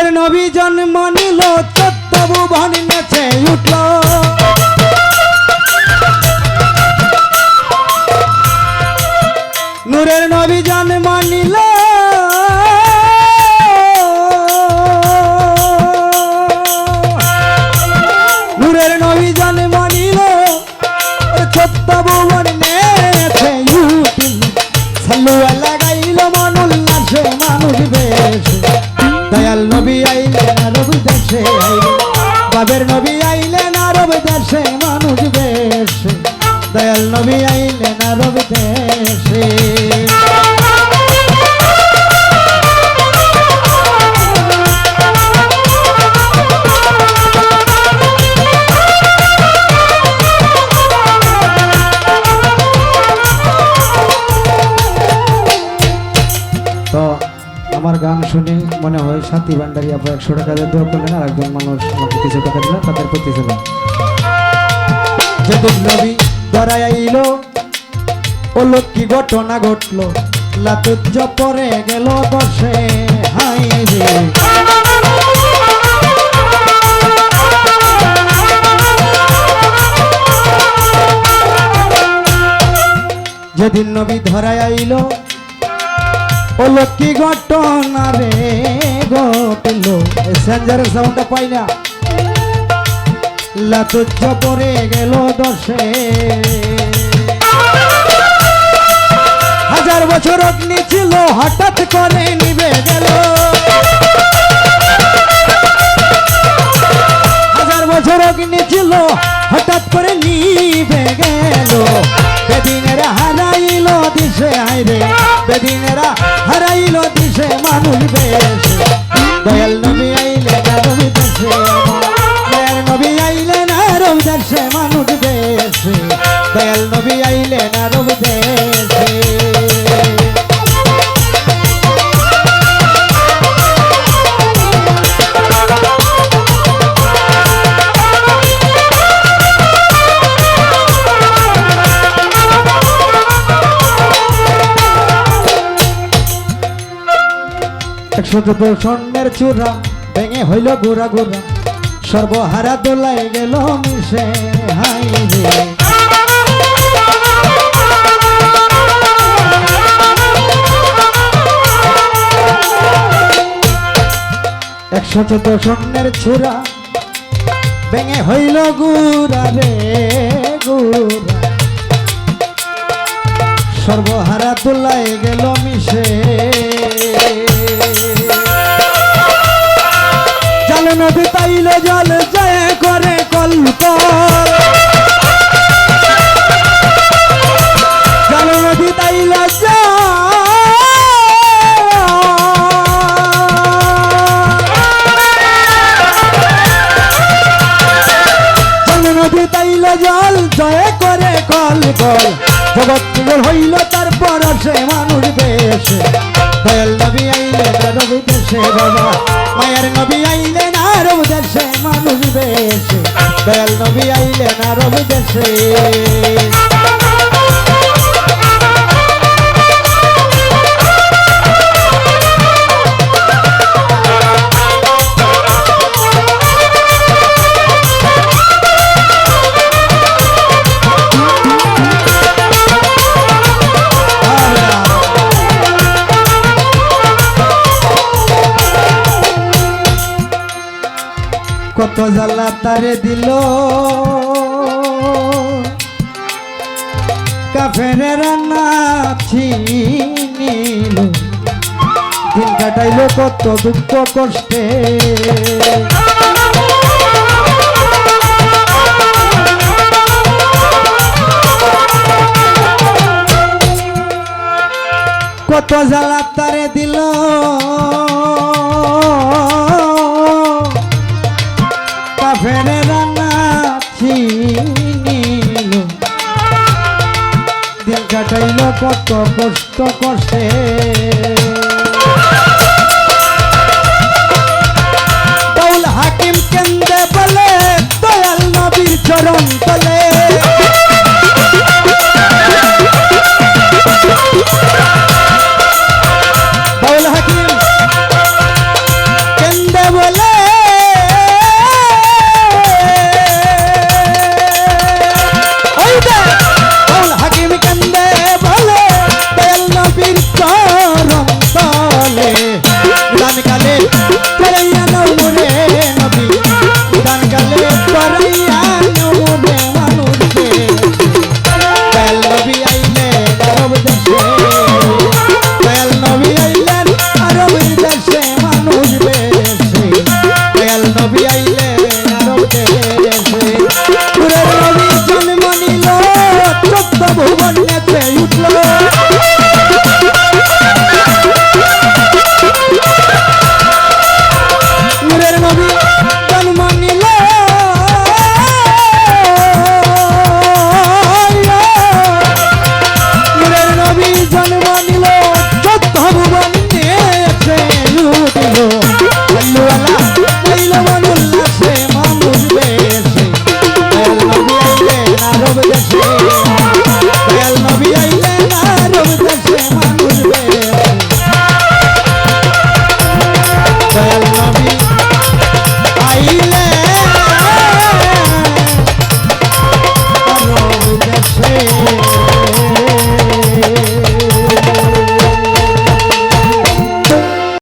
নূরের নবী জন্ম নিল, চোদ্দ ভুবন নেচে উঠল। নূরের নবী জন্ম নিল, নূরের নবী জন্ম নিল, চোদ্দ ভুবন নেচে উঠল। সাল্লু আল্লাহ গাইল মন উল্লাসে মানুষ বেশে, দয়াল নবী আইলেন আরব দেশে আইলেন, বাবের নবী আইলেন আরব দেশে মানুষ বেশে, দয়াল নবী আইলেন আরব দেশে। তো আমার গান শুনে মনে হয় সাথী ভান্ডারী আপু 100 টাকা দিয়ে দোয়া করলেন, আর একজন মানুষ আমাকে কিছু টাকা দিলেন, তাদের প্রতি ছিল। যেদিন নবী ধরায় আইল, ওলো কি ঘটনা ঘটলো, লাতুজ্জ পরে গেল বসে হাই রে। যেদিন নবী ধরায় আইল, ওলো কি ঘটনা রে ঘটল, সেঞ্জারের সাউন্ডটা পাই না। লাতুজ্জ পরে গেল দশে, 1000 বছর অগ্নি ছিল হঠাৎ করে নিভে গেল। 1000 বছর অগ্নি ছিল হঠাৎ করে নিভে গেল। বেদিনেরা হারাইল দিশে হাইরে, বেদিনেরা হারাইল দিশে মানুষ বেশে, দয়াল নবী আইলেন আরব দেশে, দয়াল নবী আইলেন আরব দেশে মানুষ বেশে, দয়াল নবী আইলেন আরব দেশে। স্বর্ণের চূড়া ভেঙে হইল গোড়া গোড়া, সর্বহারা দোলাই গেল মিশে হাই রে। 114 স্বর্ণের চূড়া ভেঙে হইল গুড়া রে গুড়া, সর্বহারা দোলাই গেল মিশে। জল নদী তাইল জল জয় করে কল্প, জল নদী তাইল জল নদী তাইল জল জয় করে কল কল, জগৎ পুজোর হইল তারপর সে মানুষ বেশে, দয়াল নবী আইলেন আরব দেশে বাবা, মায়ের নবী আইলেন আরব দেশে মানুষ বেশে, দয়াল নবী আইলেন আরব দেশে। কত জ্বালা তারে দিল কাফেরেরা নাচি নিল, দিন কাটাইল কত দুঃখ কষ্টে। কত জ্বালা তারে দিল কাফেরেরা নাচি নিল, দিন কাটাইল কত কষ্ট কষ্টে। বাউল হাকিম কেন্দ্রে বলে দয়াল নবীর চরণ তলে, বাউল হাকিম কেন্দ্রে দেশে